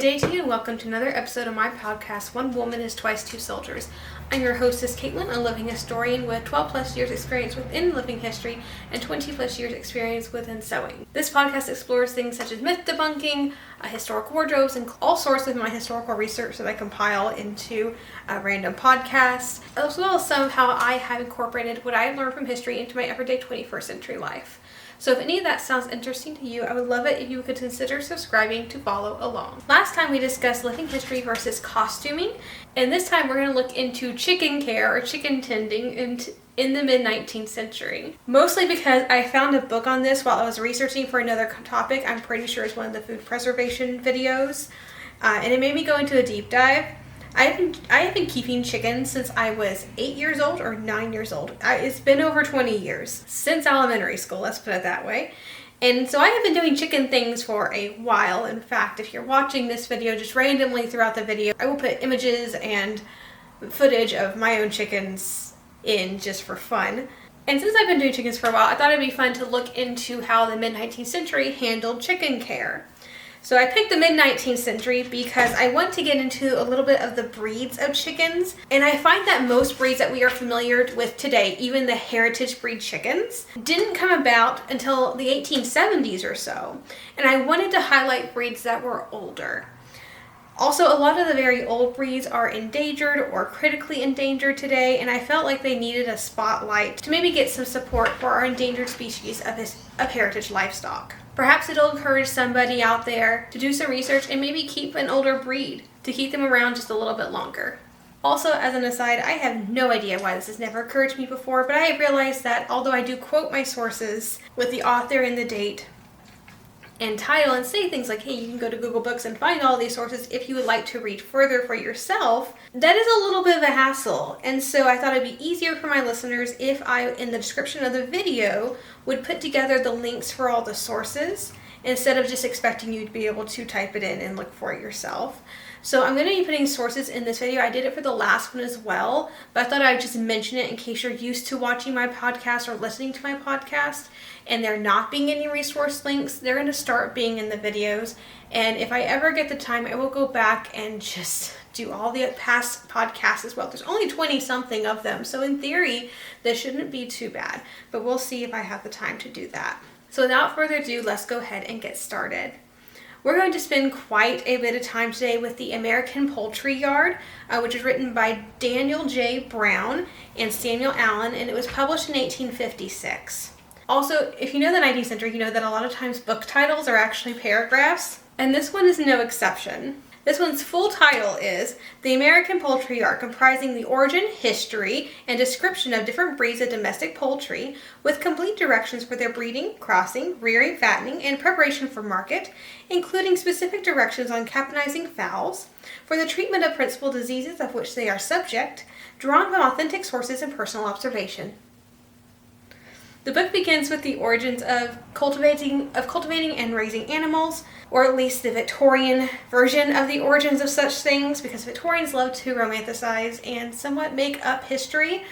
day to you and welcome to another episode of my podcast, One Woman is Twice Two Soldiers. I'm your hostess, Caitlin, a living historian with 12 plus years experience within living history and 20 plus years experience within sewing. This podcast explores things such as myth debunking, historic wardrobes, and all sorts of my historical research that I compile into a random podcast, as well as some of how I have incorporated what I learned from history into my everyday 21st century life. So if any of that sounds interesting to you, I would love it if you could consider subscribing to follow along. Last time we discussed living history versus costuming, and this time we're going to look into chicken care or chicken tending in the mid-19th century. Mostly because I found a book on this while I was researching for another topic. I'm pretty sure it's one of the food preservation videos, and it made me go into a deep dive. I have been keeping chickens since I was 8 years old or 9 years old. It's been over 20 years, since elementary school, let's put it that way. And so I have been doing chicken things for a while. In fact, if you're watching this video just randomly throughout the video, I will put images and footage of my own chickens in just for fun. And since I've been doing chickens for a while, I thought it'd be fun to look into how the mid-19th century handled chicken care. So I picked the mid-19th century because I want to get into a little bit of the breeds of chickens. And I find that most breeds that we are familiar with today, even the heritage breed chickens, didn't come about until the 1870s or so. And I wanted to highlight breeds that were older. Also, a lot of the very old breeds are endangered or critically endangered today, and I felt like they needed a spotlight to maybe get some support for our endangered species of heritage livestock. Perhaps it'll encourage somebody out there to do some research and maybe keep an older breed to keep them around just a little bit longer. Also, as an aside, I have no idea why this has never occurred to me before, but I have realized that although I do quote my sources with the author and the date and title and say things like, hey, you can go to Google Books and find all these sources if you would like to read further for yourself, that is a little bit of a hassle. And so I thought it'd be easier for my listeners if I, in the description of the video, would put together the links for all the sources instead of just expecting you to be able to type it in and look for it yourself. So I'm going to be putting sources in this video. I did it for the last one as well, but I thought I'd just mention it in case you're used to watching my podcast or listening to my podcast and there not being any resource links. They're going to start being in the videos, and if I ever get the time, I will go back and just do all the past podcasts as well. There's only 20 something of them, so in theory this shouldn't be too bad, but we'll see if I have the time to do that. So without further ado, let's go ahead and get started. We're going to spend quite a bit of time today with the American Poultry Yard, which is written by Daniel J. Brown and Samuel Allen, and it was published in 1856. Also, if you know the 19th century, you know that a lot of times book titles are actually paragraphs, and this one is no exception. This one's full title is The American Poultry Yard, comprising the origin, history, and description of different breeds of domestic poultry, with complete directions for their breeding, crossing, rearing, fattening, and preparation for market, including specific directions on capitalizing fowls, for the treatment of principal diseases of which they are subject, drawn from authentic sources and personal observation. The book begins with the origins of cultivating and raising animals, or at least the Victorian version of the origins of such things, because Victorians love to romanticize and somewhat make up history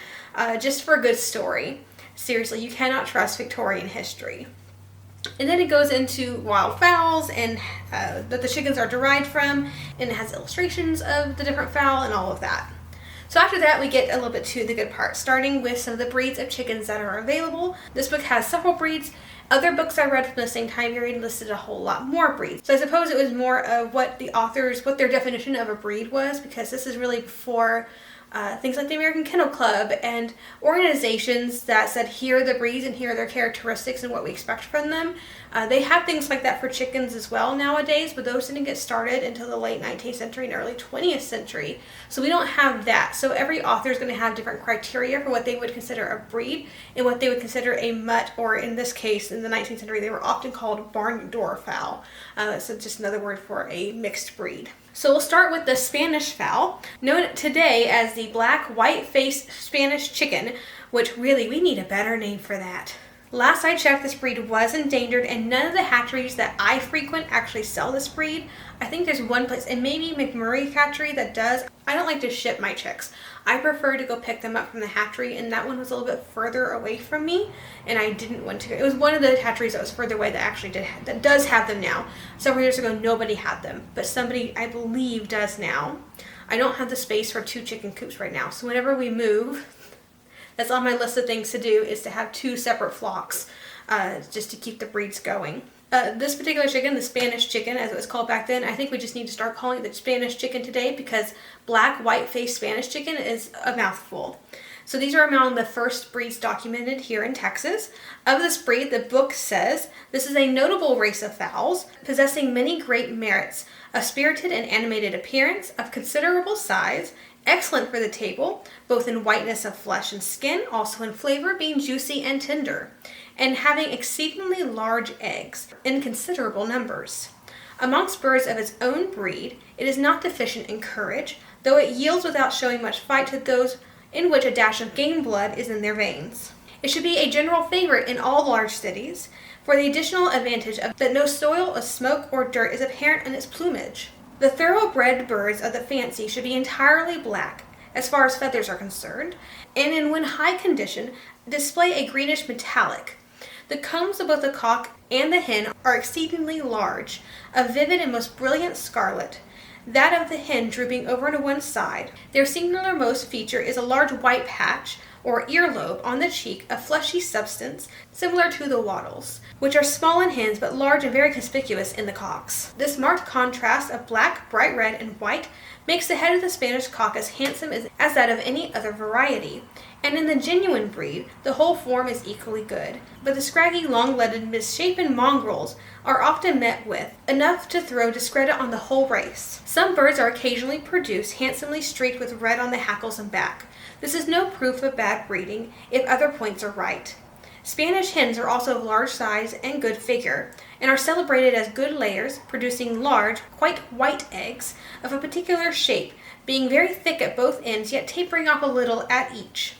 just for a good story. Seriously, you cannot trust Victorian history. And then it goes into wild fowls and that the chickens are derived from, and it has illustrations of the different fowl and all of that. So after that, we get a little bit to the good part, starting with some of the breeds of chickens that are available. This book has several breeds. Other books I read from the same time period listed a whole lot more breeds. So I suppose it was more of what their definition of a breed was, because this is really before things like the American Kennel Club and organizations that said here are the breeds and here are their characteristics and what we expect from them. They have things like that for chickens as well nowadays, but those didn't get started until the late 19th century and early 20th century. So we don't have that. So every author is going to have different criteria for what they would consider a breed and what they would consider a mutt, or in this case, in the 19th century, they were often called barn door fowl. So just another word for a mixed breed. So we'll start with the Spanish fowl, known today as the black white-faced Spanish chicken, which really we need a better name for that. Last I checked, this breed was endangered, and none of the hatcheries that I frequent actually sell this breed. I think there's one place, and maybe McMurray Hatchery, that does. I don't like to ship my chicks. I prefer to go pick them up from the hatchery, and that one was a little bit further away from me, and I didn't want to go. It was one of the hatcheries that was further away that actually that does have them now. Several years ago, nobody had them, but somebody, I believe, does now. I don't have the space for 2 chicken coops right now, so whenever we move, that's on my list of things to do, is to have 2 separate flocks, just to keep the breeds going. This particular chicken, the Spanish chicken, as it was called back then, I think we just need to start calling it the Spanish chicken today, because black, white-faced Spanish chicken is a mouthful. So these are among the first breeds documented here in Texas. Of this breed, the book says, this is a notable race of fowls, possessing many great merits, a spirited and animated appearance, of considerable size, excellent for the table, both in whiteness of flesh and skin, also in flavor, being juicy and tender, and having exceedingly large eggs in considerable numbers. Amongst birds of its own breed, it is not deficient in courage, though it yields without showing much fight to those in which a dash of game blood is in their veins. It should be a general favorite in all large cities, for the additional advantage of that no soil of smoke or dirt is apparent in its plumage. The thoroughbred birds of the fancy should be entirely black, as far as feathers are concerned, and in when high condition, display a greenish metallic. The combs of both the cock and the hen are exceedingly large, of vivid and most brilliant scarlet, that of the hen drooping over to one side. Their singularmost feature is a large white patch, or earlobe, on the cheek, a fleshy substance, similar to the wattles, which are small in hens but large and very conspicuous in the cocks. This marked contrast of black, bright red, and white makes the head of the Spanish cock as handsome as that of any other variety, and in the genuine breed, the whole form is equally good. But the scraggy, long-legged, misshapen mongrels are often met with, enough to throw discredit on the whole race. Some birds are occasionally produced handsomely streaked with red on the hackles and back. This is no proof of bad breeding, if other points are right. Spanish hens are also of large size and good figure, and are celebrated as good layers, producing large, quite white eggs of a particular shape, being very thick at both ends, yet tapering off a little at each.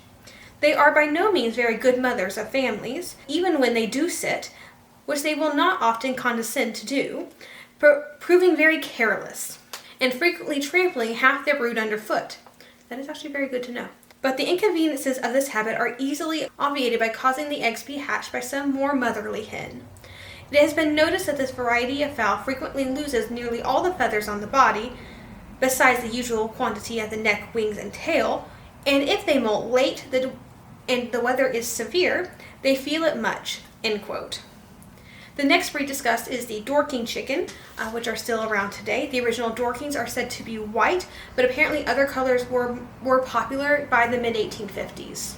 They are by no means very good mothers of families, even when they do sit, which they will not often condescend to do, proving very careless, and frequently trampling half their brood underfoot. That is actually very good to know. But the inconveniences of this habit are easily obviated by causing the eggs to be hatched by some more motherly hen. It has been noticed that this variety of fowl frequently loses nearly all the feathers on the body, besides the usual quantity at the neck, wings, and tail, and if they molt late and the weather is severe, they feel it much." End quote. The next breed discussed is the Dorking chicken, which are still around today. The original Dorkings are said to be white, but apparently other colors were popular by the mid-1850s.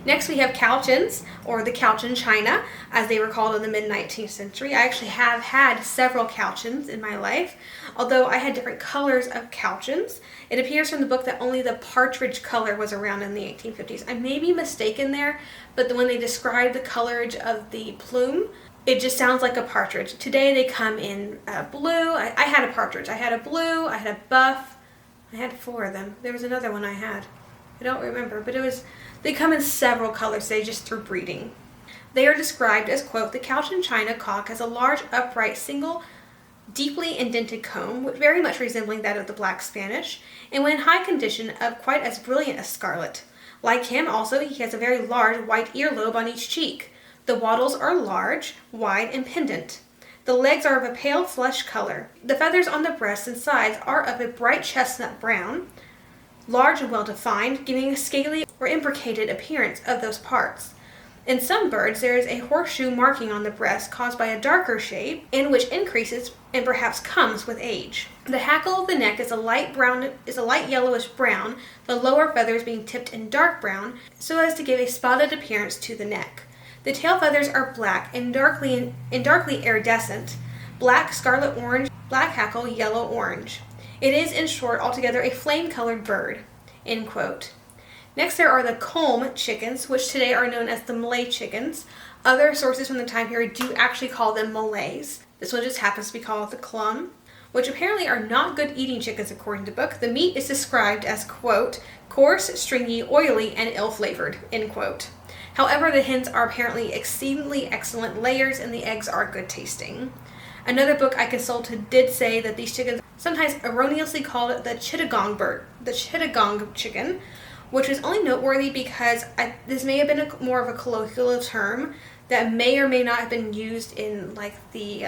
Next we have Cowchins, or the Cowchin China, as they were called in the mid-19th century. I actually have had several Cowchins in my life, although I had different colors of Cowchins. It appears from the book that only the partridge color was around in the 1850s. I may be mistaken there, but when they describe the colorage of the plume, it just sounds like a partridge. Today they come in blue. I had a partridge. I had a blue, I had a buff. I had 4 of them. There was another one I had. I don't remember, but they come in several colors, they just through breeding. They are described as, quote, "The Cowchin China cock has a large, upright, single, deeply indented comb, very much resembling that of the black Spanish, and when in high condition of quite as brilliant as scarlet. Like him also, he has a very large white earlobe on each cheek. The wattles are large, wide, and pendant. The legs are of a pale flesh color. The feathers on the breasts and sides are of a bright chestnut brown, large and well defined, giving a scaly or imbricated appearance of those parts. In some birds there is a horseshoe marking on the breast caused by a darker shade, and which increases and perhaps comes with age. The hackle of the neck is a light yellowish brown, the lower feathers being tipped in dark brown, so as to give a spotted appearance to the neck. The tail feathers are black and darkly iridescent, black, scarlet orange, black hackle, yellow orange. It is, in short, altogether a flame-colored bird." End quote. Next, there are the Culm chickens, which today are known as the Malay chickens. Other sources from the time period do actually call them Malays. This one just happens to be called the Clum, which apparently are not good eating chickens according to the book. The meat is described as, quote, "coarse, stringy, oily, and ill-flavored," end quote. However, the hens are apparently exceedingly excellent layers and the eggs are good tasting. Another book I consulted did say that these chickens sometimes erroneously called the chittagong chicken, which is only noteworthy because this may have been more of a colloquial term that may or may not have been used in like the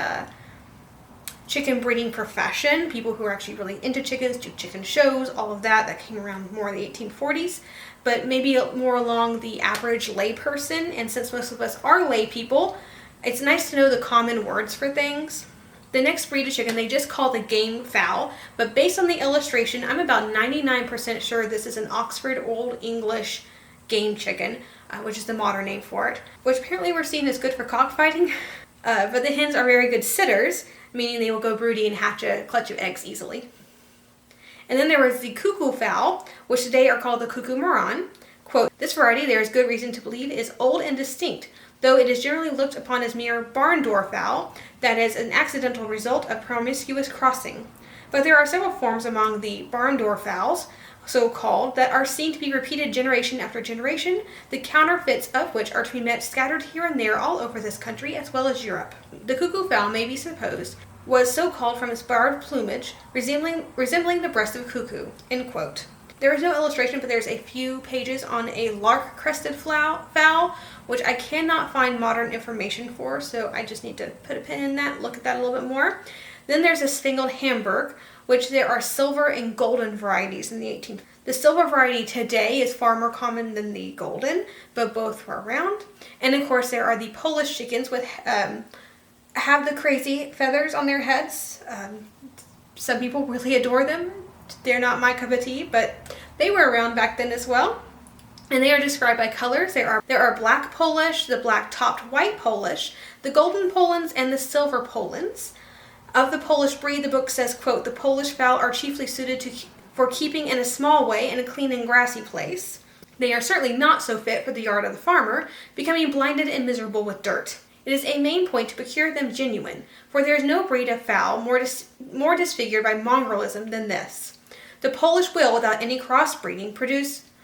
chicken breeding profession. People who are actually really into chickens, do chicken shows, all of that came around more in the 1840s, but maybe more along the average lay person. And since most of us are lay people, it's nice to know the common words for things. The next breed of chicken they just call the game fowl, but based on the illustration, I'm about 99% sure this is an Oxford Old English game chicken, which is the modern name for it, which apparently we're seeing is good for cockfighting. But the hens are very good sitters, meaning they will go broody and hatch a clutch of eggs easily. And then there was the cuckoo fowl, which today are called the cuckoo marron. Quote, this variety there is good reason to believe is old and distinct, though it is generally looked upon as mere barn door fowl, that is, an accidental result of promiscuous crossing. But there are several forms among the barn door fowls, so called, that are seen to be repeated generation after generation, the counterfeits of which are to be met scattered here and there all over this country as well as Europe. The cuckoo fowl may be supposed was so called from its barred plumage, resembling the breast of a cuckoo. End quote. There is no illustration, but there's a few pages on a lark-crested fowl, which I cannot find modern information for, so I just need to put a pin in that, look at that a little bit more. Then there's a spangled Hamburg, which there are silver and golden varieties in the 18th. The silver variety today is far more common than the golden, but both were around. And of course there are the Polish chickens with have the crazy feathers on their heads. Some people really adore them. They're not my cup of tea, but they were around back then as well. And they are described by colors. There are black Polish, the black-topped white Polish, the golden Polands, and the silver Polands. Of the Polish breed, the book says, quote, the Polish fowl are chiefly suited for keeping in a small way in a clean and grassy place. They are certainly not so fit for the yard of the farmer, becoming blinded and miserable with dirt. It is a main point to procure them genuine, for there is no breed of fowl more disfigured by mongrellism than this. The Polish will, without any crossbreeding,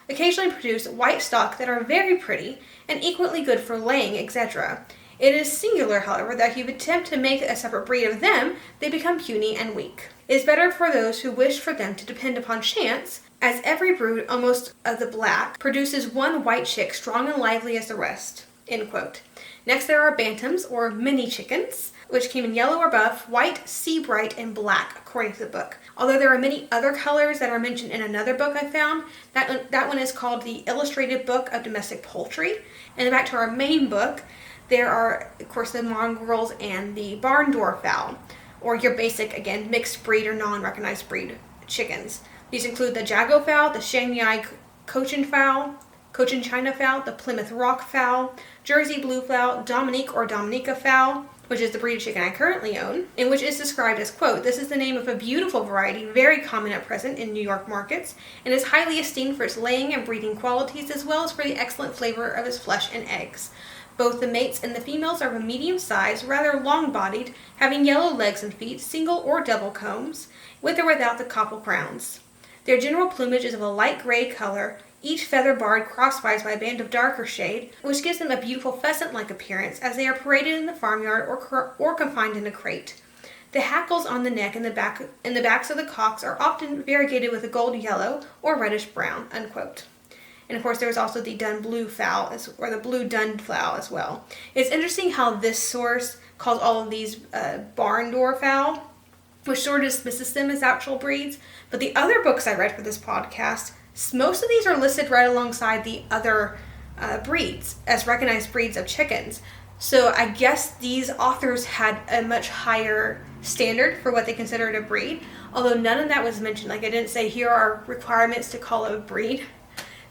occasionally produce white stock that are very pretty and equally good for laying, etc. It is singular, however, that if you attempt to make a separate breed of them, they become puny and weak. It is better for those who wish for them to depend upon chance, as every brood, almost of the black, produces one white chick strong and lively as the rest. End quote. Next there are bantams, or mini chickens, which came in yellow or buff, white, sea bright, and black, according to the book. Although there are many other colors that are mentioned in another book I found, that one is called the Illustrated Book of Domestic Poultry. And back to our main book, there are, of course, the mongrels and the barn door fowl, or your basic, again, mixed breed or non-recognized breed chickens. These include the Jago fowl, the Shanghai Cochin China fowl, the Plymouth Rock fowl, Jersey blue fowl, Dominique or Dominica fowl, which is the breed of chicken I currently own, and which is described as, quote, this is the name of a beautiful variety, very common at present in New York markets, and is highly esteemed for its laying and breeding qualities, as well as for the excellent flavor of its flesh and eggs. Both the mates and the females are of a medium size, rather long-bodied, having yellow legs and feet, single or double combs, with or without the copple crowns. Their general plumage is of a light gray color, each feather barred crosswise by a band of darker shade, which gives them a beautiful pheasant-like appearance as they are paraded in the farmyard or confined in a crate. The hackles on the neck and the backs of the cocks are often variegated with a gold yellow or reddish brown, unquote. And of course, there's also the dun blue fowl, or the blue dun fowl as well. It's interesting how this source calls all of these barn door fowl, which sort of dismisses them as actual breeds. But the other books I read for this podcast, most of these are listed right alongside the other breeds as recognized breeds of chickens. So I guess these authors had a much higher standard for what they considered a breed, although none of that was mentioned. Like, I didn't say here are requirements to call it a breed.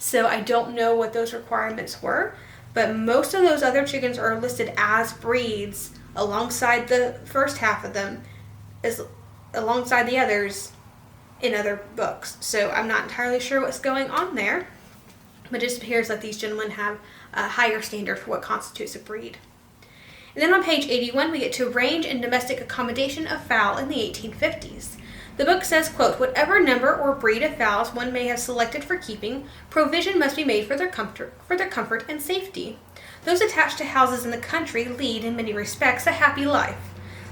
So I don't know what those requirements were, but most of those other chickens are listed as breeds alongside the first half of them, alongside the others in other books. So I'm not entirely sure what's going on there, but it just appears that these gentlemen have a higher standard for what constitutes a breed. And then on page 81, we get to range and domestic accommodation of fowl in the 1850s. The book says, quote, "Whatever number or breed of fowls one may have selected for keeping, provision must be made for their comfort and safety. Those attached to houses in the country lead, in many respects, a happy life.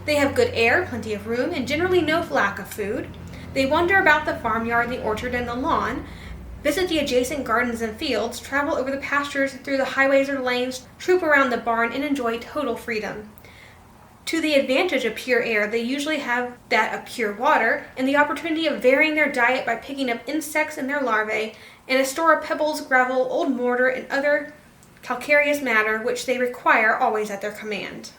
They have good air, plenty of room, and generally no lack of food. They wander about the farmyard, the orchard, and the lawn, visit the adjacent gardens and fields, travel over the pastures, through the highways or lanes, troop around the barn, and enjoy total freedom. To the advantage of pure air, they usually have that of pure water, and the opportunity of varying their diet by picking up insects and their larvae, and a store of pebbles, gravel, old mortar, and other calcareous matter which they require always at their command.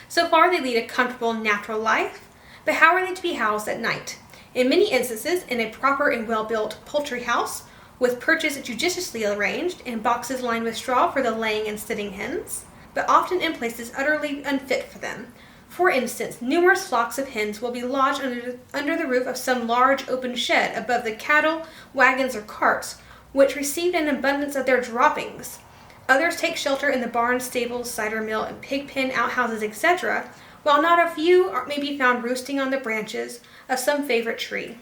So far they lead a comfortable, natural life, but how are they to be housed at night? In many instances, in a proper and well-built poultry house, with perches judiciously arranged, and boxes lined with straw for the laying and sitting hens, but often in places utterly unfit for them. For instance, numerous flocks of hens will be lodged under the roof of some large open shed above the cattle, wagons, or carts, which received an abundance of their droppings. Others take shelter in the barns, stables, cider mill, and pig pen, outhouses, etc., while not a few may be found roosting on the branches of some favorite tree.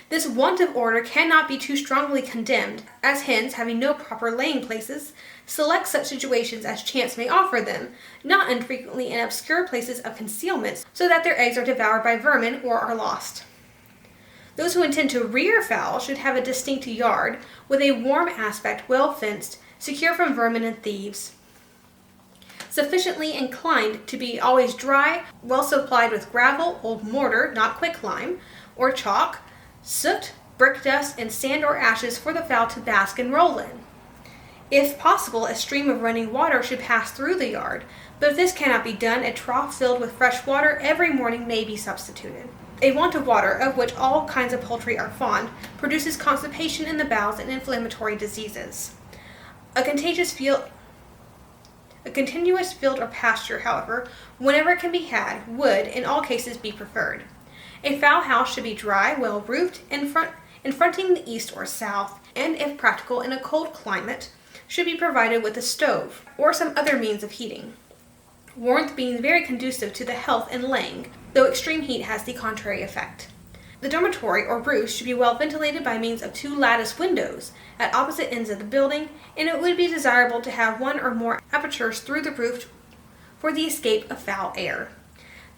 This want of order cannot be too strongly condemned, as hens, having no proper laying places, select such situations as chance may offer them, not unfrequently in obscure places of concealment, so that their eggs are devoured by vermin or are lost. Those who intend to rear fowl should have a distinct yard, with a warm aspect, well fenced, secure from vermin and thieves, sufficiently inclined to be always dry, well supplied with gravel, old mortar, not quicklime, or chalk, soot, brick dust, and sand or ashes for the fowl to bask and roll in. If possible, a stream of running water should pass through the yard, but if this cannot be done, a trough filled with fresh water every morning may be substituted. A want of water, of which all kinds of poultry are fond, produces constipation in the bowels and inflammatory diseases. A continuous field or pasture, however, whenever it can be had, would, in all cases, be preferred. A fowl house should be dry, well roofed, and fronting the east or south, and, if practical in a cold climate, should be provided with a stove, or some other means of heating. Warmth being very conducive to the health and laying, though extreme heat has the contrary effect. The dormitory or roost should be well ventilated by means of 2 lattice windows at opposite ends of the building, and it would be desirable to have 1 or more apertures through the roof for the escape of foul air.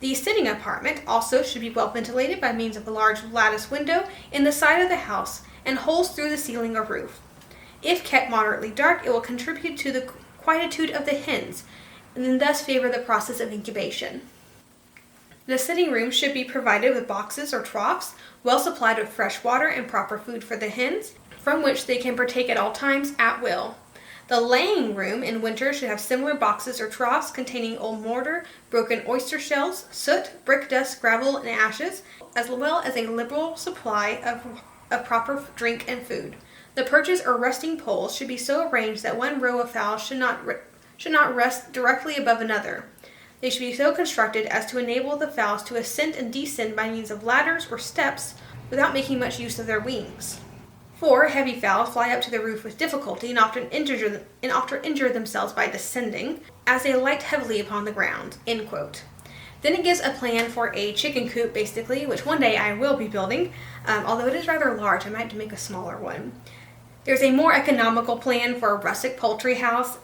The sitting apartment also should be well ventilated by means of a large lattice window in the side of the house and holes through the ceiling or roof. If kept moderately dark, it will contribute to the quietude of the hens, and thus favor the process of incubation. The sitting room should be provided with boxes or troughs, well supplied with fresh water and proper food for the hens, from which they can partake at all times at will. The laying room in winter should have similar boxes or troughs containing old mortar, broken oyster shells, soot, brick dust, gravel, and ashes, as well as a liberal supply of proper drink and food. The perches or resting poles should be so arranged that one row of fowl should not rest directly above another. They should be so constructed as to enable the fowls to ascend and descend by means of ladders or steps without making much use of their wings. For heavy fowl fly up to the roof with difficulty and often injure themselves by descending, as they light heavily upon the ground." End quote. Then it gives a plan for a chicken coop, basically, which one day I will be building, although it is rather large. I might have to make a smaller one. There's a more economical plan for a rustic poultry house,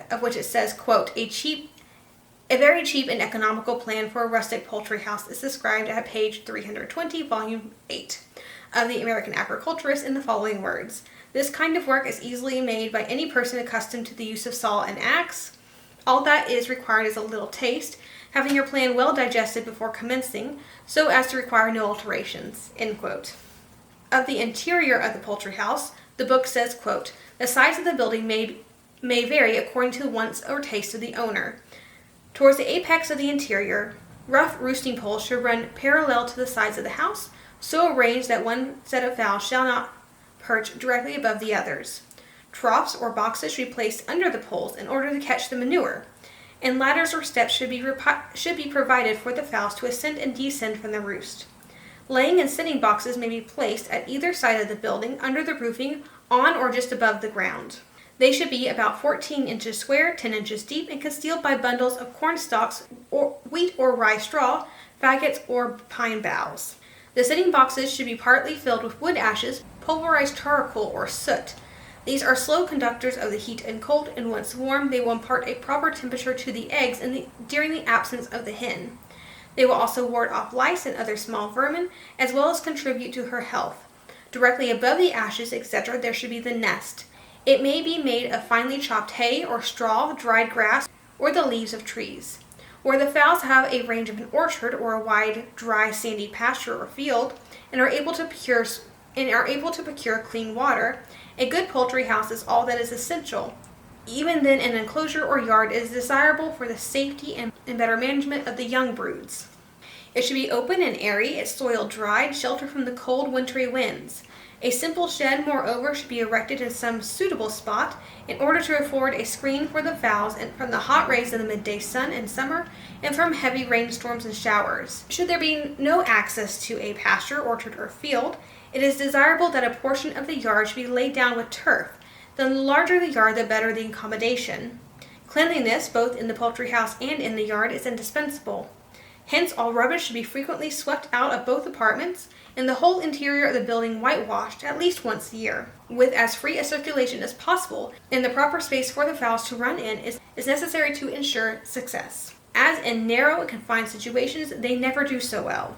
of which it says, quote, A very cheap and economical plan for a rustic poultry house is described at page 320, volume 8 of the American Agriculturist in the following words. "This kind of work is easily made by any person accustomed to the use of saw and axe. All that is required is a little taste, having your plan well digested before commencing, so as to require no alterations." End quote. Of the interior of the poultry house, the book says, quote, "The size of the building may vary according to the wants or taste of the owner. Towards the apex of the interior, rough roosting poles should run parallel to the sides of the house, so arranged that one set of fowl shall not perch directly above the others. Troughs or boxes should be placed under the poles in order to catch the manure, and ladders or steps should be provided for the fowls to ascend and descend from the roost. Laying and sitting boxes may be placed at either side of the building under the roofing on or just above the ground. They should be about 14 inches square, 10 inches deep, and concealed by bundles of corn stalks or wheat or rye straw, faggots, or pine boughs. The sitting boxes should be partly filled with wood ashes, pulverized charcoal, or soot. These are slow conductors of the heat and cold, and once warm, they will impart a proper temperature to the eggs during the absence of the hen. They will also ward off lice and other small vermin, as well as contribute to her health. Directly above the ashes, etc., there should be the nest. It may be made of finely chopped hay or straw, dried grass, or the leaves of trees. Where the fowls have a range of an orchard or a wide, dry, sandy pasture or field, and are able to procure clean water, a good poultry house is all that is essential. Even then, an enclosure or yard is desirable for the safety and better management of the young broods. It should be open and airy, its soil dried, sheltered from the cold wintry winds. A simple shed, moreover, should be erected in some suitable spot in order to afford a screen for the fowls and from the hot rays of the midday sun in summer and from heavy rainstorms and showers. Should there be no access to a pasture, orchard, or field, it is desirable that a portion of the yard should be laid down with turf. The larger the yard, the better the accommodation. Cleanliness, both in the poultry house and in the yard, is indispensable. Hence, all rubbish should be frequently swept out of both apartments, and the whole interior of the building whitewashed at least once a year. With as free a circulation as possible, and the proper space for the fowls to run in is necessary to ensure success. As in narrow and confined situations, they never do so well.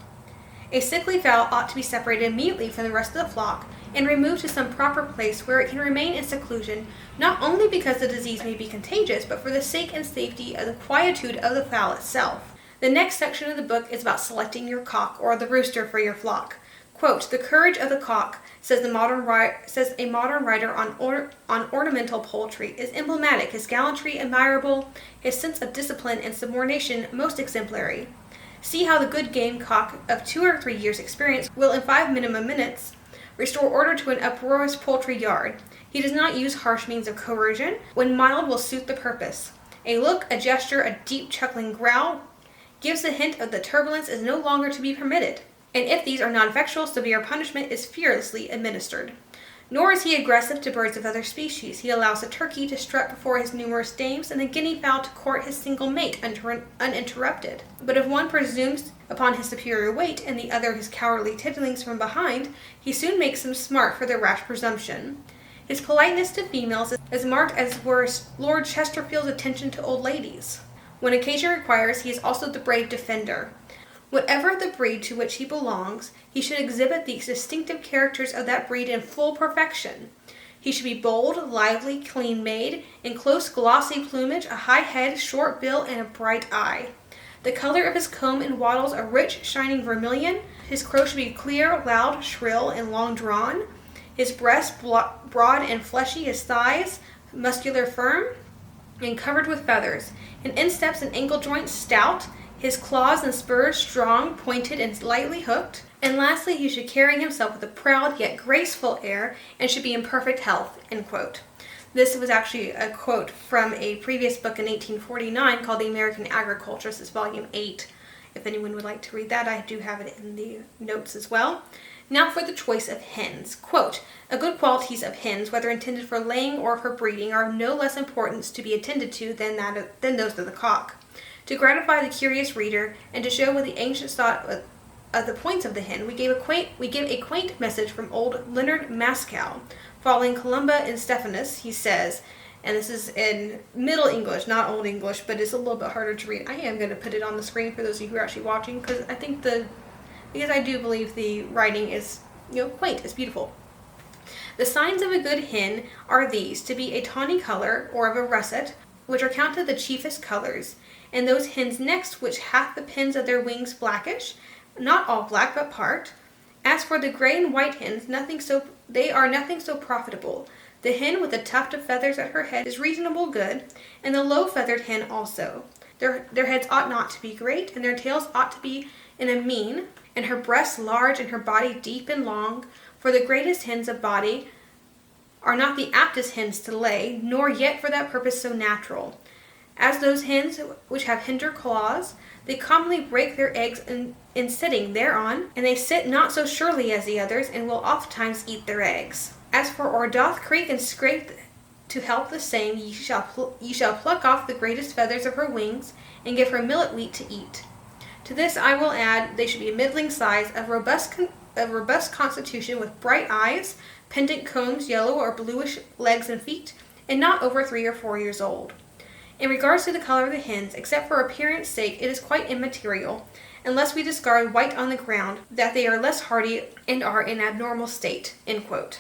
A sickly fowl ought to be separated immediately from the rest of the flock and removed to some proper place where it can remain in seclusion, not only because the disease may be contagious, but for the sake and safety of the quietude of the fowl itself. The next section of the book is about selecting your cock or the rooster for your flock. Quote, "The courage of the cock," says a modern writer on ornamental poultry, "is emblematic, his gallantry admirable, his sense of discipline and subordination most exemplary. See how the good game cock of 2 or 3 years' experience will in 5 minimum minutes restore order to an uproarious poultry yard. He does not use harsh means of coercion, when mild will suit the purpose. A look, a gesture, a deep chuckling growl gives the hint of the turbulence is no longer to be permitted, and if these are non-effectual, severe punishment is fearlessly administered. Nor is he aggressive to birds of other species. He allows the turkey to strut before his numerous dames, and the guinea fowl to court his single mate uninterrupted. But if one presumes upon his superior weight, and the other his cowardly tiddlings from behind, he soon makes them smart for their rash presumption. His politeness to females is as marked as were Lord Chesterfield's attention to old ladies. When occasion requires, he is also the brave defender. Whatever the breed to which he belongs, he should exhibit the distinctive characters of that breed in full perfection. He should be bold, lively, clean made, in close glossy plumage, a high head, short bill, and a bright eye. The color of his comb and wattles a rich, shining vermilion. His crow should be clear, loud, shrill, and long drawn. His breast broad and fleshy, his thighs muscular, firm, and covered with feathers. His insteps and ankle joints stout. His claws and spurs strong, pointed, and lightly hooked. And lastly, he should carry himself with a proud yet graceful air, and should be in perfect health." End quote. This was actually a quote from a previous book in 1849 called The American Agriculturist. It's volume 8. If anyone would like to read that, I do have it in the notes as well. Now for the choice of hens. Quote, "A good qualities of hens, whether intended for laying or for breeding, are of no less importance to be attended to than those of the cock. To gratify the curious reader, and to show what the ancients thought of the points of the hen, we give a quaint message from old Leonard Mascow. Following Columba and Stephanus, he says," and this is in Middle English, not Old English, but it's a little bit harder to read. I am going to put it on the screen for those of you who are actually watching, because I do believe the writing is, quaint, it's beautiful. "The signs of a good hen are these: to be a tawny color, or of a russet, which are counted the chiefest colors, and those hens next which hath the pins of their wings blackish, not all black, but part. As for the gray and white hens, they are nothing so profitable. The hen with a tuft of feathers at her head is reasonable good, and the low feathered hen also. Their heads ought not to be great, and their tails ought to be in a mean, and her breasts large, and her body deep and long, for the greatest hens of body are not the aptest hens to lay, nor yet for that purpose so natural. As those hens which have hinder claws, they commonly break their eggs in sitting thereon, and they sit not so surely as the others, and will ofttimes eat their eggs. As for or doth creak and scrape to help the same, ye shall pluck off the greatest feathers of her wings, and give her millet wheat to eat. To this I will add they should be middling size, of robust constitution with bright eyes, pendant combs, yellow or bluish legs and feet, and not over 3 or 4 years old. In regards to the color of the hens, except for appearance sake, it is quite immaterial, unless we discard white on the ground, that they are less hardy and are in abnormal state." End quote.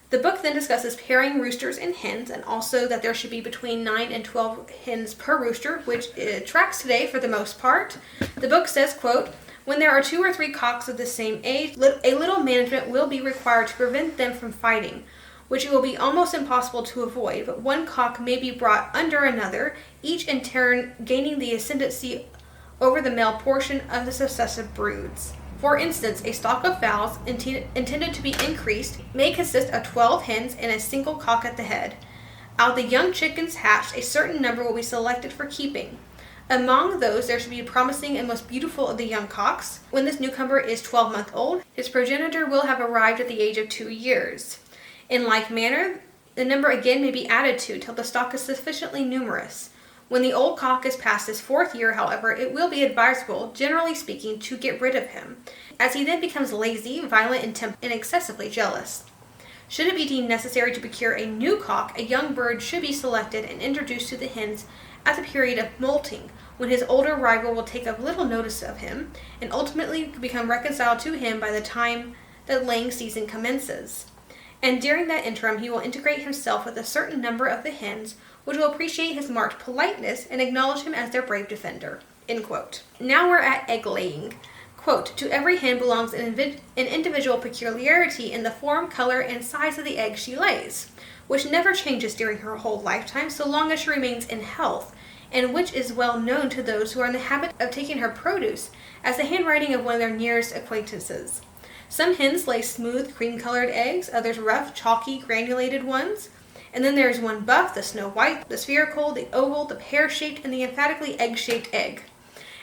The book then discusses pairing roosters and hens, and also that there should be between 9 and 12 hens per rooster, which it tracks today for the most part. The book says, quote, "When there are 2 or 3 cocks of the same age, a little management will be required to prevent them from fighting, which it will be almost impossible to avoid, but one cock may be brought under another, each in turn gaining the ascendancy over the male portion of the successive broods. For instance, a stock of fowls intended to be increased may consist of 12 hens and a single cock at the head. Out of the young chickens hatched, a certain number will be selected for keeping. Among those, there should be promising and most beautiful of the young cocks. When this newcomer is 12 months old, his progenitor will have arrived at the age of 2 years. In like manner, the number again may be added to till the stock is sufficiently numerous. When the old cock is past his 4th year, however, it will be advisable, generally speaking, to get rid of him, as he then becomes lazy, violent in temper, and excessively jealous. Should it be deemed necessary to procure a new cock, a young bird should be selected and introduced to the hens at the period of molting, when his older rival will take up little notice of him, and ultimately become reconciled to him by the time the laying season commences. And during that interim he will integrate himself with a certain number of the hens, which will appreciate his marked politeness and acknowledge him as their brave defender." End quote. Now we're at egg laying. Quote, "To every hen belongs an individual peculiarity in the form, color, and size of the egg she lays, which never changes during her whole lifetime so long as she remains in health, and which is well known to those who are in the habit of taking her produce as the handwriting of one of their nearest acquaintances. Some hens lay smooth, cream-colored eggs, others rough, chalky, granulated ones. And then there is one buff, the snow white, the spherical, the oval, the pear-shaped, and the emphatically egg-shaped egg.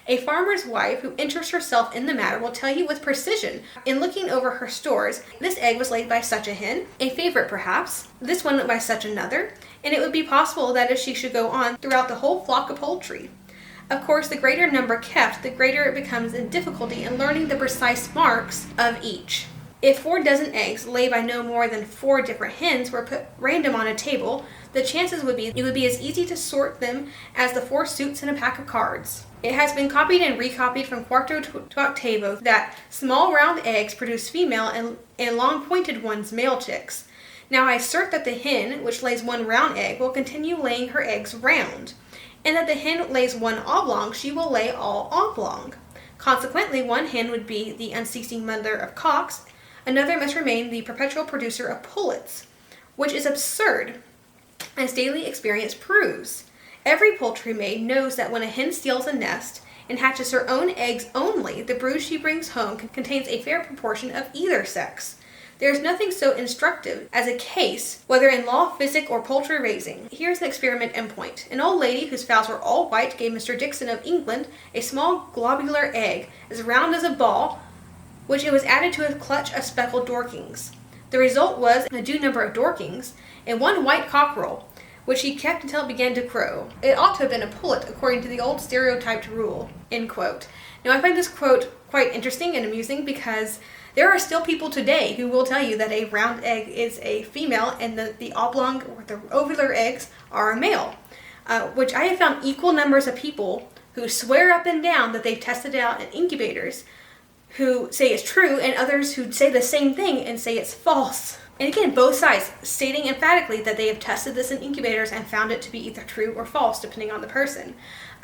A farmer's wife who interests herself in the matter will tell you with precision, in looking over her stores, this egg was laid by such a hen, a favorite perhaps, this one by such another, and it would be possible that if she should go on throughout the whole flock of poultry. Of course, the greater number kept, the greater it becomes in difficulty in learning the precise marks of each. If 4 dozen eggs, laid by no more than 4 different hens, were put random on a table, the chances would be it would be as easy to sort them as the 4 suits in a pack of cards. It has been copied and recopied from quarto to octavo that small round eggs produce female and long pointed ones male chicks. Now I assert that the hen, which lays 1 round egg, will continue laying her eggs round, and that the hen lays 1 oblong, she will lay all oblong. Consequently, 1 hen would be the unceasing mother of cocks, another must remain the perpetual producer of pullets, which is absurd, as daily experience proves. Every poultry maid knows that when a hen steals a nest and hatches her own eggs only, the brood she brings home contains a fair proportion of either sex. There is nothing so instructive as a case, whether in law, physic, or poultry raising. Here's the experiment endpoint. An old lady whose fowls were all white gave Mr. Dixon of England a small globular egg, as round as a ball, which it was added to a clutch of speckled dorkings. The result was a due number of dorkings and 1 white cockerel, which he kept until it began to crow. It ought to have been a pullet, according to the old stereotyped rule." End quote. Now I find this quote quite interesting and amusing because there are still people today who will tell you that a round egg is a female and the oblong or the ovular eggs are a male, which I have found equal numbers of people who swear up and down that they've tested it out in incubators, who say it's true, and others who say the same thing and say it's false. And again, both sides stating emphatically that they have tested this in incubators and found it to be either true or false, depending on the person.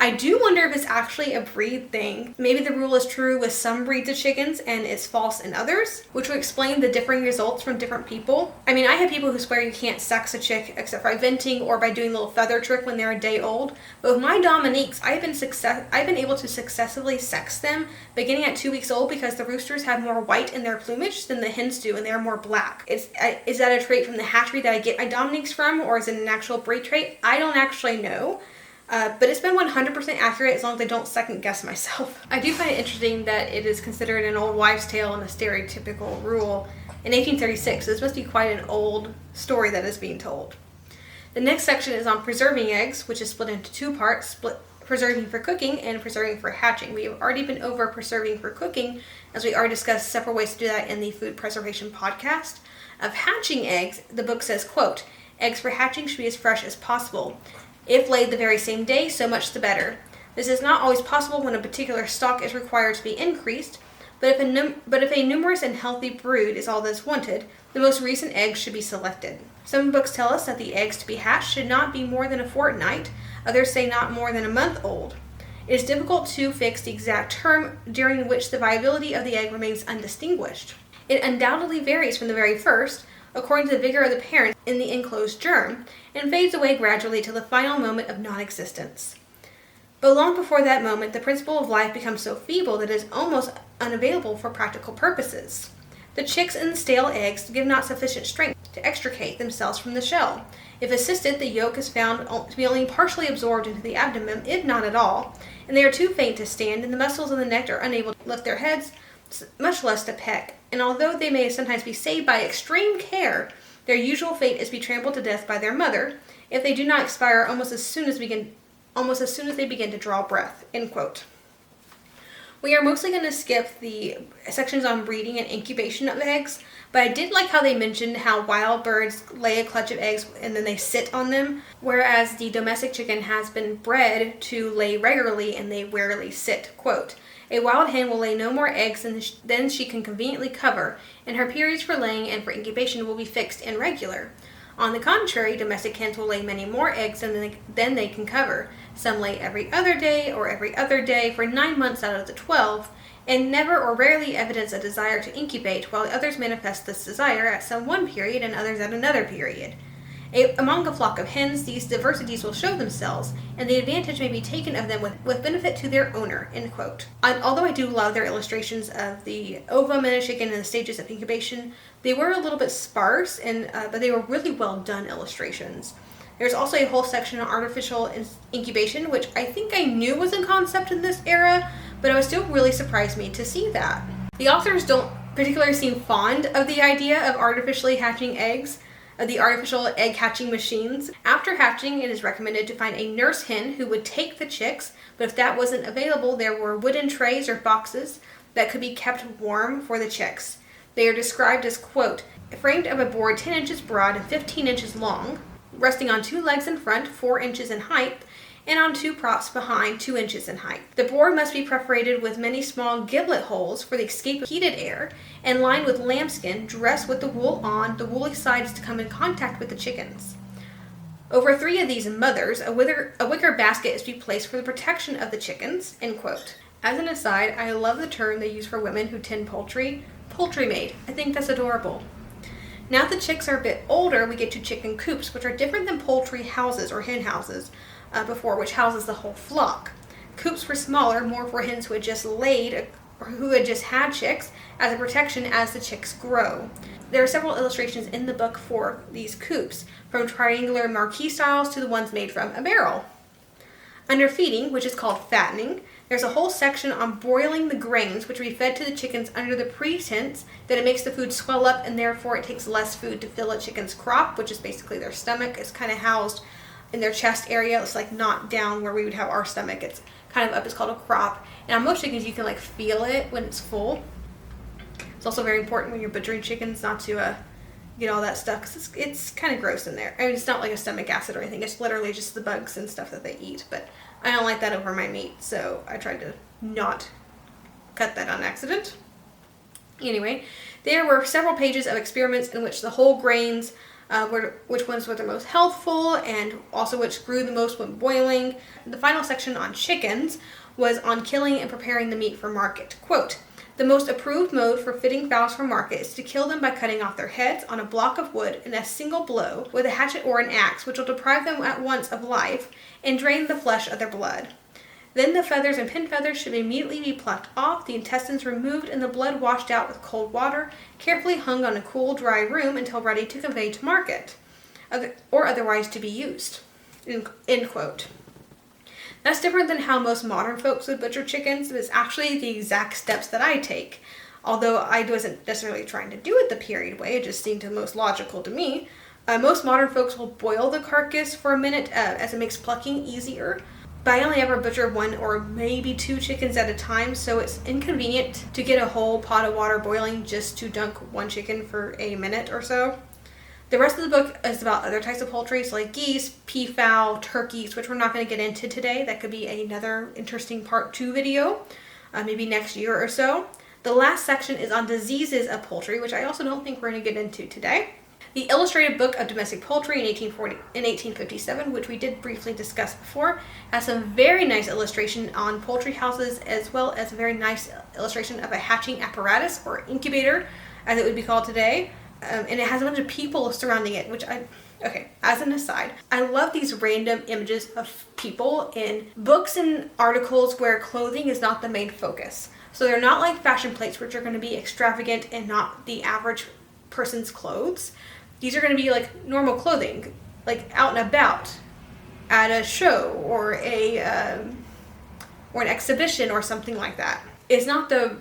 I do wonder if it's actually a breed thing. Maybe the rule is true with some breeds of chickens and it's false in others, which would explain the differing results from different people. I mean, I have people who swear you can't sex a chick except by venting or by doing a little feather trick when they're a day old. But with my Dominiques, I've been able to successfully sex them beginning at 2 weeks old because the roosters have more white in their plumage than the hens do, and they're more black. Is that a trait from the hatchery that I get my Dominiques from, or is it an actual breed trait? I don't actually know. But it's been 100% accurate as long as I don't second guess myself. I do find it interesting that it is considered an old wives' tale and a stereotypical rule in 1836. So this must be quite an old story that is being told. The next section is on preserving eggs, which is split into 2 parts. preserving for cooking and preserving for hatching. We have already been over preserving for cooking, as we already discussed several ways to do that in the food preservation podcast. Of hatching eggs, the book says, quote, eggs for hatching should be as fresh as possible. If laid the very same day, so much the better. This is not always possible when a particular stock is required to be increased, but if a numerous and healthy brood is all that is wanted, the most recent eggs should be selected. Some books tell us that the eggs to be hatched should not be more than a fortnight. Others say not more than a month old. It is difficult to fix the exact term during which the viability of the egg remains undistinguished. It undoubtedly varies from the very first, according to the vigor of the parent in the enclosed germ, and fades away gradually till the final moment of non-existence. But long before that moment, the principle of life becomes so feeble that it is almost unavailable for practical purposes. The chicks in the stale eggs give not sufficient strength to extricate themselves from the shell. If assisted, the yolk is found to be only partially absorbed into the abdomen, if not at all, and they are too faint to stand, and the muscles of the neck are unable to lift their heads, much less to peck. And although they may sometimes be saved by extreme care, their usual fate is to be trampled to death by their mother, if they do not expire almost as soon as they begin to draw breath. End quote. We are mostly going to skip the sections on breeding and incubation of eggs, but I did like how they mentioned how wild birds lay a clutch of eggs and then they sit on them, whereas the domestic chicken has been bred to lay regularly and they rarely sit. Quote, a wild hen will lay no more eggs than she can conveniently cover, and her periods for laying and for incubation will be fixed and regular. On the contrary, domestic hens will lay many more eggs than they can cover. Some lay every other day or every other day for 9 months out of the 12, and never or rarely evidence a desire to incubate, while others manifest this desire at some one period and others at another period. Among a flock of hens, these diversities will show themselves, and the advantage may be taken of them with benefit to their owner. End quote. Although I do love their illustrations of the ovum in a chicken and the stages of incubation, they were a little bit sparse, but they were really well done illustrations. There's also a whole section on artificial incubation, which I think I knew was a concept in this era, but it was still really surprised me to see that. The authors don't particularly seem fond of the idea of artificially hatching eggs, of the artificial egg hatching machines. After hatching, it is recommended to find a nurse hen who would take the chicks, but if that wasn't available, there were wooden trays or boxes that could be kept warm for the chicks. They are described as, quote, framed of a board 10 inches broad and 15 inches long, resting on 2 legs in front, 4 inches in height, and on 2 props behind, 2 inches in height. The board must be perforated with many small giblet holes for the escape of heated air, and lined with lambskin, dressed with the wool on, the woolly sides to come in contact with the chickens. Over 3 of these mothers, a wicker basket is to be placed for the protection of the chickens, end quote. As an aside, I love the term they use for women who tend poultry, poultry maid. I think that's adorable. Now that the chicks are a bit older, we get to chicken coops, which are different than poultry houses or hen houses before, which houses the whole flock. Coops were smaller, more for hens who had just laid or who had just had chicks as a protection as the chicks grow. There are several illustrations in the book for these coops, from triangular marquee styles to the ones made from a barrel. Under feeding, which is called fattening, there's a whole section on broiling the grains, which will be fed to the chickens under the pretense that it makes the food swell up and therefore it takes less food to fill a chicken's crop, which is basically their stomach. It's kind of housed in their chest area. It's like not down where we would have our stomach. It's kind of up. It's called a crop. And on most chickens, you can like feel it when it's full. It's also very important when you're butchering chickens not to get all that stuff, because it's kind of gross in there. I mean, it's not like a stomach acid or anything. It's literally just the bugs and stuff that they eat. But I don't like that over my meat, so I tried to not cut that on accident. Anyway, there were several pages of experiments in which the whole grains which ones were the most healthful and also which grew the most when boiling. The final section on chickens was on killing and preparing the meat for market. Quote, the most approved mode for fitting fowls for market is to kill them by cutting off their heads on a block of wood in a single blow with a hatchet or an axe, which will deprive them at once of life and drain the flesh of their blood. Then the feathers and pin feathers should immediately be plucked off, the intestines removed, and the blood washed out with cold water, carefully hung on a cool, dry room until ready to convey to market, or otherwise to be used. End quote. That's different than how most modern folks would butcher chickens. It's actually the exact steps that I take. Although I wasn't necessarily trying to do it the period way, it just seemed the most logical to me. Most modern folks will boil the carcass for a minute as it makes plucking easier. but I only ever butcher 1 or maybe 2 chickens at a time, so it's inconvenient to get a whole pot of water boiling just to dunk 1 chicken for a minute or so. The rest of the book is about other types of poultry, so like geese, peafowl, turkeys, which we're not going to get into today. That could be another interesting part 2 video, maybe next year or so. The last section is on diseases of poultry, which I also don't think we're going to get into today. The Illustrated Book of Domestic Poultry in 1857, which we did briefly discuss before, has some very nice illustration on poultry houses, as well as a very nice illustration of a hatching apparatus, or incubator, as it would be called today. And it has a bunch of people surrounding it, which okay, as an aside, I love these random images of people in books and articles where clothing is not the main focus. So they're not like fashion plates, which are going to be extravagant and not the average person's clothes. These are going to be like normal clothing, like out and about at a show or an exhibition or something like that. It's not the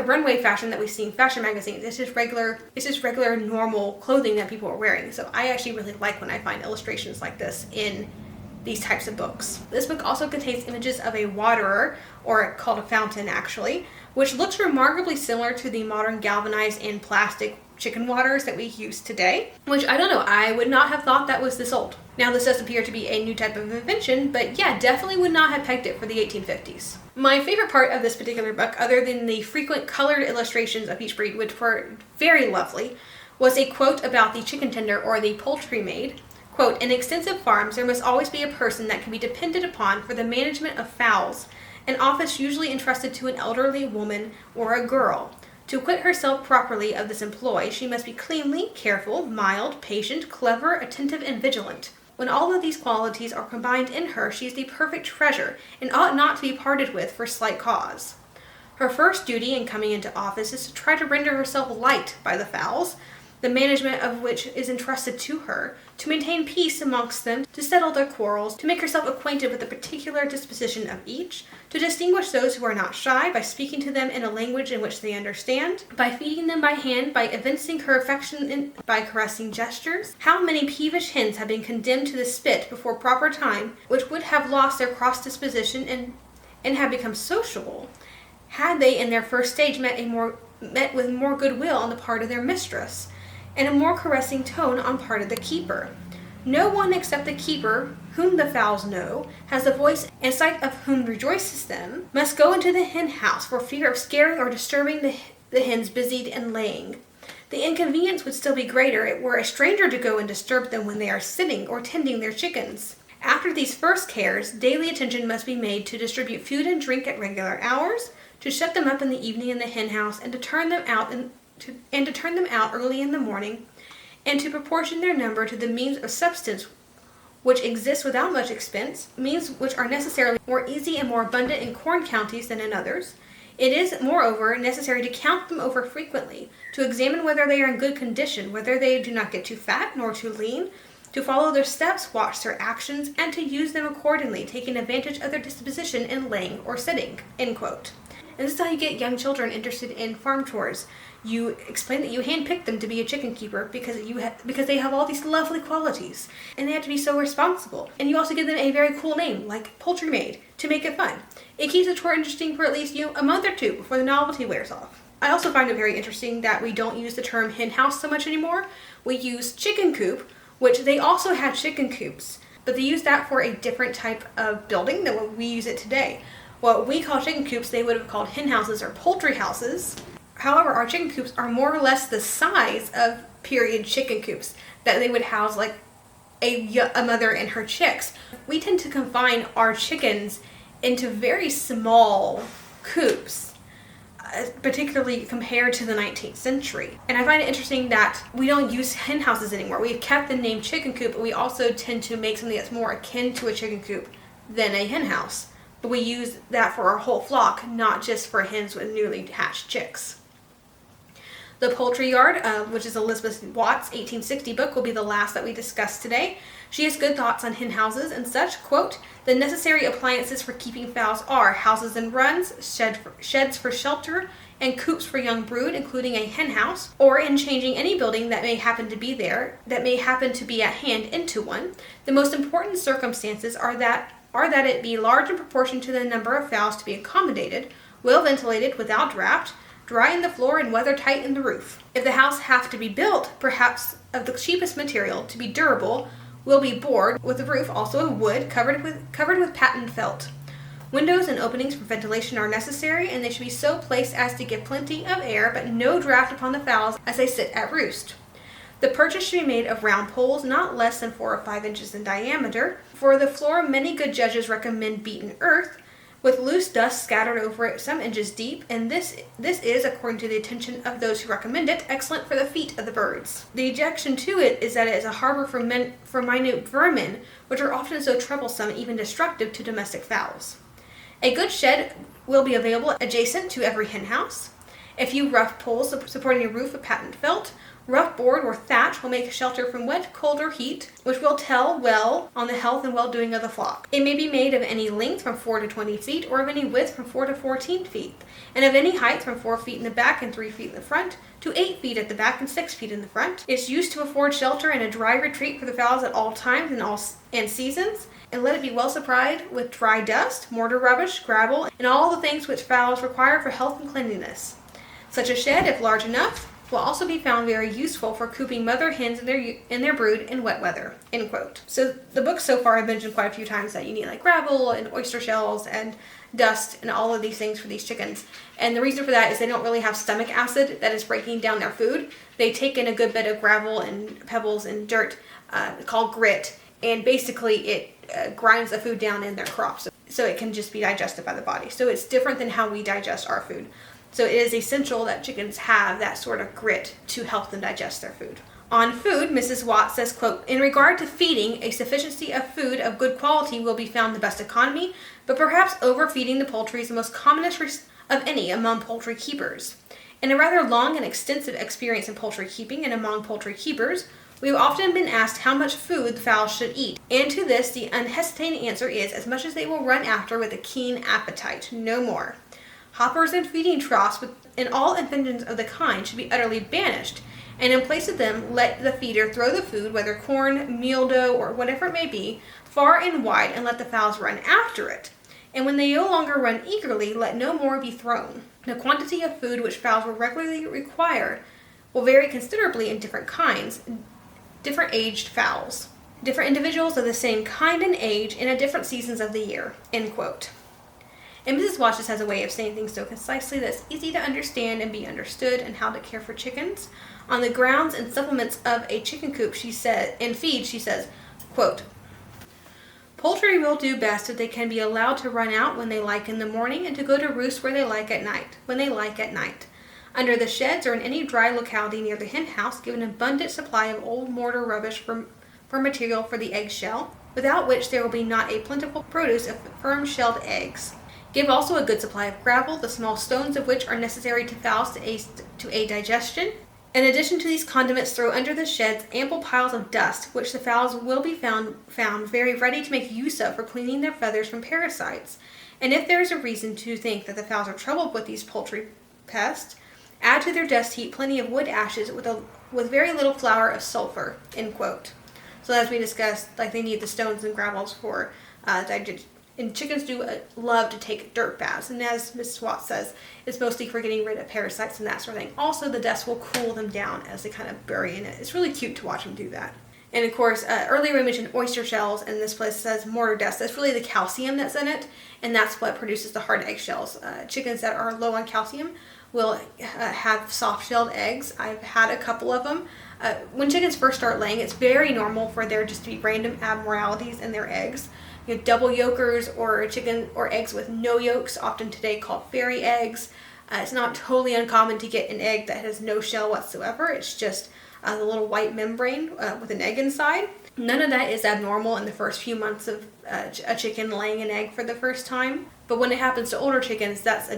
runway fashion that we see in fashion magazines. It's just regular normal clothing that people are wearing. So I actually really like when I find illustrations like this in these types of books. This book also contains images of a waterer, or called a fountain actually, which looks remarkably similar to the modern galvanized and plastic chicken waters that we use today, which I don't know, I would not have thought that was this old. Now this does appear to be a new type of invention, but yeah, definitely would not have pegged it for the 1850s. My favorite part of this particular book, other than the frequent colored illustrations of each breed, which were very lovely, was a quote about the chicken tender, or the poultry maid. Quote, "In extensive farms, there must always be a person that can be depended upon for the management of fowls, an office usually entrusted to an elderly woman or a girl. To acquit herself properly of this employ, she must be cleanly, careful, mild, patient, clever, attentive, and vigilant. When all of these qualities are combined in her, she is the perfect treasure, and ought not to be parted with for slight cause. Her first duty in coming into office is to try to render herself light by the fowls, the management of which is entrusted to her, to maintain peace amongst them, to settle their quarrels, to make herself acquainted with the particular disposition of each, to distinguish those who are not shy by speaking to them in a language in which they understand, by feeding them by hand, by evincing her affection by caressing gestures. How many peevish hens have been condemned to the spit before proper time, which would have lost their cross disposition and have become sociable, had they in their first stage met with more goodwill on the part of their mistress, and a more caressing tone on part of the keeper. No one except the keeper, whom the fowls know, has the voice and sight of whom rejoices them, must go into the hen house for fear of scaring or disturbing the hens busied in laying. The inconvenience would still be greater were a stranger to go and disturb them when they are sitting or tending their chickens. After these first cares, daily attention must be made to distribute food and drink at regular hours, to shut them up in the evening in the hen house, and to turn them out early in the morning, and to proportion their number to the means of substance which exist without much expense, means which are necessarily more easy and more abundant in corn counties than in others. It is, moreover, necessary to count them over frequently, to examine whether they are in good condition, whether they do not get too fat nor too lean, to follow their steps, watch their actions, and to use them accordingly, taking advantage of their disposition in laying or sitting." End quote. And this is how you get young children interested in farm chores. You explain that you handpicked them to be a chicken keeper because they have all these lovely qualities, and they have to be so responsible. And you also give them a very cool name, like Poultry Maid, to make it fun. It keeps the chore interesting for at least a month or two before the novelty wears off. I also find it very interesting that we don't use the term hen house so much anymore. We use chicken coop, which they also had chicken coops, but they use that for a different type of building than what we use it today. What we call chicken coops, they would have called hen houses or poultry houses. However, our chicken coops are more or less the size of period chicken coops that they would house like a mother and her chicks. We tend to confine our chickens into very small coops, particularly compared to the 19th century. And I find it interesting that we don't use hen houses anymore. We've kept the name chicken coop, but we also tend to make something that's more akin to a chicken coop than a hen house. But we use that for our whole flock, not just for hens with newly hatched chicks. The Poultry Yard, which is Elizabeth Watt's 1860 book, will be the last that we discuss today. She has good thoughts on hen houses and such. Quote, "The necessary appliances for keeping fowls are houses and runs, sheds for shelter, and coops for young brood, including a hen house, or in changing any building that may happen to be at hand into one. The most important circumstances are that are that it be large in proportion to the number of fowls to be accommodated, well ventilated without draught, dry in the floor and weather tight in the roof. If the house have to be built, perhaps of the cheapest material, to be durable, will be board, with the roof also of wood, covered with patent felt. Windows and openings for ventilation are necessary, and they should be so placed as to give plenty of air, but no draught upon the fowls as they sit at roost. The purchase should be made of round poles, not less than 4 or 5 inches in diameter. For the floor, many good judges recommend beaten earth, with loose dust scattered over it some inches deep, and this is, according to the attention of those who recommend it, excellent for the feet of the birds. The objection to it is that it is a harbor for minute vermin, which are often so troublesome, even destructive to domestic fowls. A good shed will be available adjacent to every hen house. A few rough poles supporting a roof of patent felt, rough board or thatch will make shelter from wet, cold, or heat, which will tell well on the health and well-doing of the flock. It may be made of any length from 4 to 20 feet, or of any width from 4 to 14 feet, and of any height from 4 feet in the back and 3 feet in the front, to 8 feet at the back and 6 feet in the front. It's used to afford shelter and a dry retreat for the fowls at all times and seasons, and let it be well supplied with dry dust, mortar rubbish, gravel, and all the things which fowls require for health and cleanliness. Such a shed, if large enough, will also be found very useful for cooping mother hens in their brood in wet weather." End quote. So the book so far I've mentioned quite a few times that you need like gravel and oyster shells and dust and all of these things for these chickens. And the reason for that is they don't really have stomach acid that is breaking down their food. They take in a good bit of gravel and pebbles and dirt called grit, and basically it grinds the food down in their crops so it can just be digested by the body. So it's different than how we digest our food. So it is essential that chickens have that sort of grit to help them digest their food. On food, Mrs. Watts says, quote, "In regard to feeding, a sufficiency of food of good quality will be found the best economy, but perhaps overfeeding the poultry is the most commonest of any among poultry keepers. In a rather long and extensive experience in poultry keeping and among poultry keepers, we have often been asked how much food the fowls should eat, and to this the unhesitating answer is as much as they will run after with a keen appetite, no more. Hoppers and feeding troughs and all inventions of the kind should be utterly banished, and in place of them let the feeder throw the food, whether corn, meal dough, or whatever it may be, far and wide, and let the fowls run after it. And when they no longer run eagerly, let no more be thrown. The quantity of food which fowls will regularly require will vary considerably in different kinds, different aged fowls, different individuals of the same kind and age, and at different seasons of the year." End quote. And Mrs. Watts has a way of saying things so concisely that it's easy to understand and be understood, and how to care for chickens. On the grounds and supplements of a chicken coop, she says, quote, "Poultry will do best if they can be allowed to run out when they like in the morning, and to go to roost where they like at night. Under the sheds or in any dry locality near the hen house, give an abundant supply of old mortar rubbish for material for the egg shell, without which there will be not a plentiful produce of firm-shelled eggs. Give also a good supply of gravel, the small stones of which are necessary to fowls to aid digestion. In addition to these condiments, throw under the sheds ample piles of dust, which the fowls will be found very ready to make use of for cleaning their feathers from parasites. And if there is a reason to think that the fowls are troubled with these poultry pests, add to their dust heap plenty of wood ashes with very little flour of sulfur." End quote. So as we discussed, like they need the stones and gravels for digestion. And chickens do love to take dirt baths, and as Mrs. Watts says, it's mostly for getting rid of parasites and that sort of thing. Also, the dust will cool them down as they kind of bury in it. It's really cute to watch them do that. And of course, earlier we mentioned oyster shells, and this place says mortar dust. That's really the calcium that's in it, and that's what produces the hard egg shells. Chickens that are low on calcium will have soft-shelled eggs. I've had a couple of them. When chickens first start laying, it's very normal for there just to be random abnormalities in their eggs. You know, double yolkers or chicken or eggs with no yolks, often today called fairy eggs. It's not totally uncommon to get an egg that has no shell whatsoever. It's just the little white membrane with an egg inside. None of that is abnormal in the first few months of a chicken laying an egg for the first time. But when it happens to older chickens, that's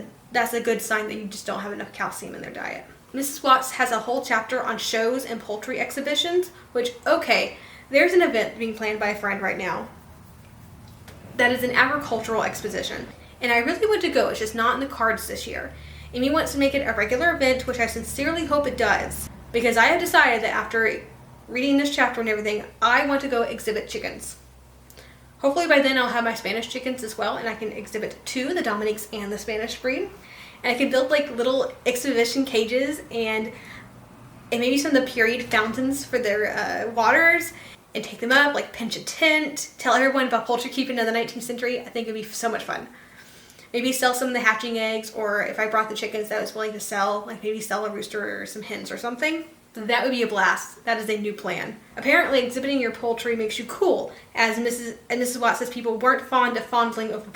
a good sign that you just don't have enough calcium in their diet. Mrs. Watts has a whole chapter on shows and poultry exhibitions, which, okay, there's an event being planned by a friend right now that is an agricultural exposition, and I really want to go. It's just not in the cards this year. Amy wants to make it a regular event, which I sincerely hope it does, because I have decided that after reading this chapter and everything, I want to go exhibit chickens. Hopefully by then I'll have my Spanish chickens as well, and I can exhibit two, the Dominiques and the Spanish breed. And I can build like little exhibition cages and maybe some of the period fountains for their waters, and take them up, like pinch a tent, tell everyone about poultry keeping in the 19th century. I think it'd be so much fun. Maybe sell some of the hatching eggs, or if I brought the chickens that I was willing to sell, like maybe sell a rooster or some hens or something. That would be a blast. That is a new plan. Apparently, exhibiting your poultry makes you cool, as Mrs. Watt says people weren't fond of fondling over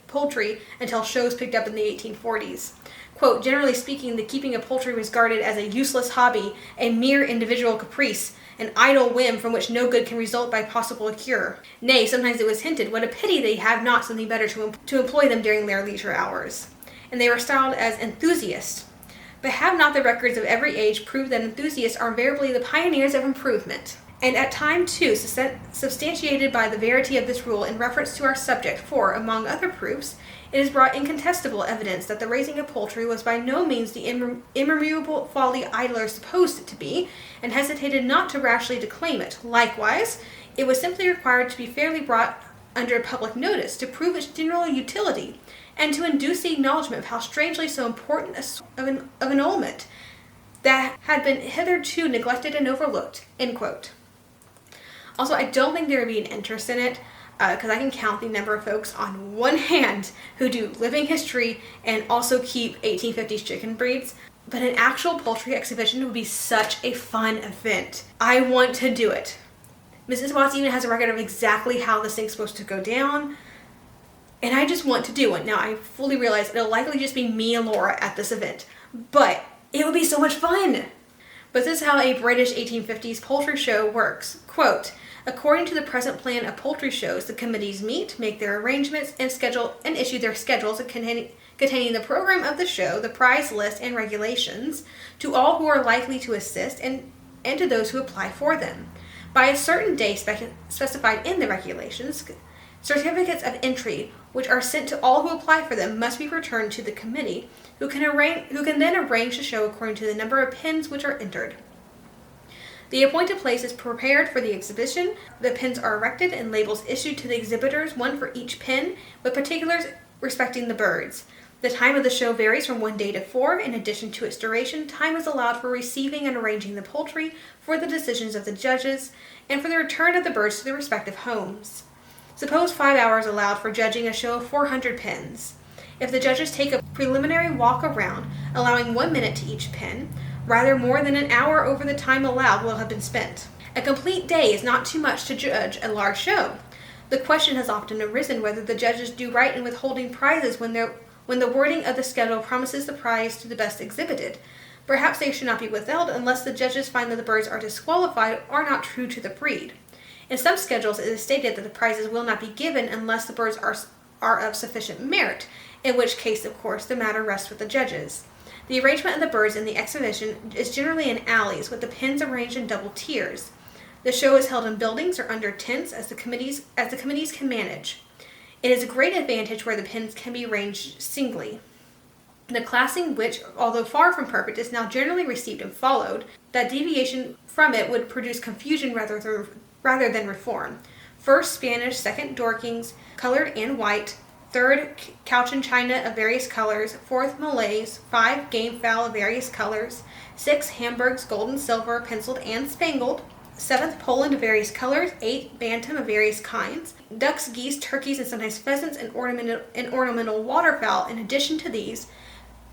poultry until shows picked up in the 1840s. Quote, generally speaking, the keeping of poultry was regarded as a useless hobby, a mere individual caprice, an idle whim from which no good can result by possible cure. Nay, sometimes it was hinted, what a pity they have not something better to employ them during their leisure hours. And they were styled as enthusiasts. But have not the records of every age proved that enthusiasts are invariably the pioneers of improvement? And at time, too, substantiated by the verity of this rule in reference to our subject, for, among other proofs, it has brought incontestable evidence that the raising of poultry was by no means the irremovable folly idlers supposed it to be, and hesitated not to rashly declaim it. Likewise, it was simply required to be fairly brought under public notice to prove its general utility, and to induce the acknowledgment of how strangely so important of an element that had been hitherto neglected and overlooked. End quote. Also, I don't think there would be an interest in it, because I can count the number of folks on one hand who do living history and also keep 1850s chicken breeds. But an actual poultry exhibition would be such a fun event. I want to do it. Mrs. Watts even has a record of exactly how this thing's supposed to go down, and I just want to do it. Now, I fully realize it'll likely just be me and Laura at this event, but it would be so much fun. But this is how a British 1850s poultry show works. Quote, according to the present plan of poultry shows, the committees meet, make their arrangements, and issue their schedules containing the program of the show, the prize list, and regulations to all who are likely to assist and to those who apply for them. By a certain day specified in the regulations, certificates of entry, which are sent to all who apply for them, must be returned to the committee, who can then arrange the show according to the number of pens which are entered. The appointed place is prepared for the exhibition. The pens are erected and labels issued to the exhibitors, one for each pen, with particulars respecting the birds. The time of the show varies from 1 day to 4. In addition to its duration, time is allowed for receiving and arranging the poultry, for the decisions of the judges, and for the return of the birds to their respective homes. Suppose 5 hours allowed for judging a show of 400 pens. If the judges take a preliminary walk around, allowing 1 minute to each pen, rather more than an hour over the time allowed will have been spent. A complete day is not too much to judge a large show. The question has often arisen whether the judges do right in withholding prizes when the wording of the schedule promises the prize to the best exhibited. Perhaps they should not be withheld unless the judges find that the birds are disqualified or not true to the breed. In some schedules it is stated that the prizes will not be given unless the birds are of sufficient merit, in which case, of course, the matter rests with the judges. The arrangement of the birds in the exhibition is generally in alleys, with the pens arranged in double tiers. The show is held in buildings or under tents as the committees can manage. It is a great advantage where the pens can be arranged singly. The classing which, although far from perfect, is now generally received and followed, that deviation from it would produce confusion rather than reform. First, Spanish, second, Dorkings, colored and white, third, Cochin china of various colors, fourth, Malays, 5, game fowl of various colors, 6, Hamburgs, gold and silver, penciled and spangled, 7th, Poland of various colors, 8, Bantam of various kinds, ducks, geese, turkeys, and sometimes pheasants and ornamental waterfowl. In addition to these,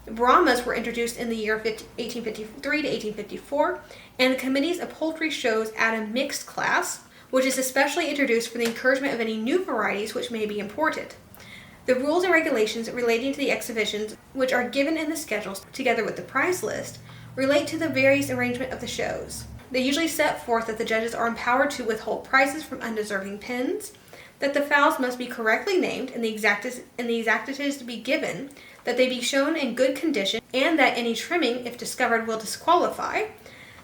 Brahmas were introduced in the year 1853 to 1854, and the committees of poultry shows add a mixed class, which is especially introduced for the encouragement of any new varieties which may be imported. The rules and regulations relating to the exhibitions, which are given in the schedules together with the prize list, relate to the various arrangement of the shows. They usually set forth that the judges are empowered to withhold prizes from undeserving pens, that the fowls must be correctly named and the exactitudes to be given, that they be shown in good condition, and that any trimming, if discovered, will disqualify,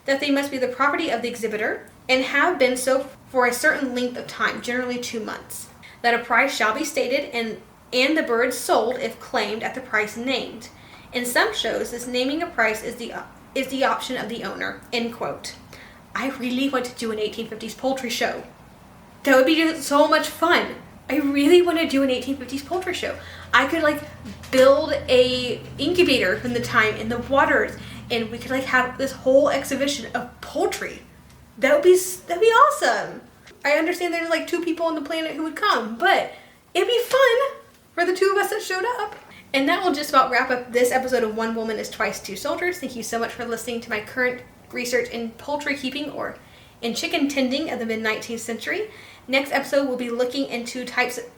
that they must be the property of the exhibitor, and have been so for a certain length of time, generally 2 months, that a price shall be stated and the birds sold if claimed at the price named. In some shows, this naming a price is the option of the owner. End quote. I really want to do an 1850s poultry show. That would be so much fun. I really want to do an 1850s poultry show. I could like build a incubator from the time in the waters, and we could like have this whole exhibition of poultry. That'd be awesome. I understand there's like 2 people on the planet who would come, but it'd be fun for the 2 of us that showed up. And that will just about wrap up this episode of One Woman is Twice Two Soldiers. Thank you so much for listening to my current research in poultry keeping or in chicken tending of the mid-19th century. Next episode, we'll be looking into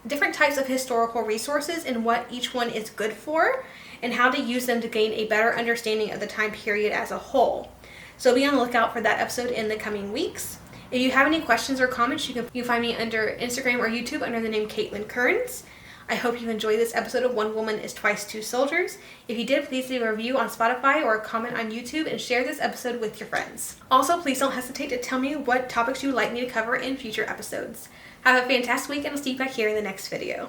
different types of historical resources and what each one is good for and how to use them to gain a better understanding of the time period as a whole. So be on the lookout for that episode in the coming weeks. If you have any questions or comments, you can find me under Instagram or YouTube under the name Caitlin Kearns. I hope you enjoyed this episode of One Woman is Twice Two Soldiers. If you did, please leave a review on Spotify or a comment on YouTube and share this episode with your friends. Also, please don't hesitate to tell me what topics you would like me to cover in future episodes. Have a fantastic week, and I'll see you back here in the next video.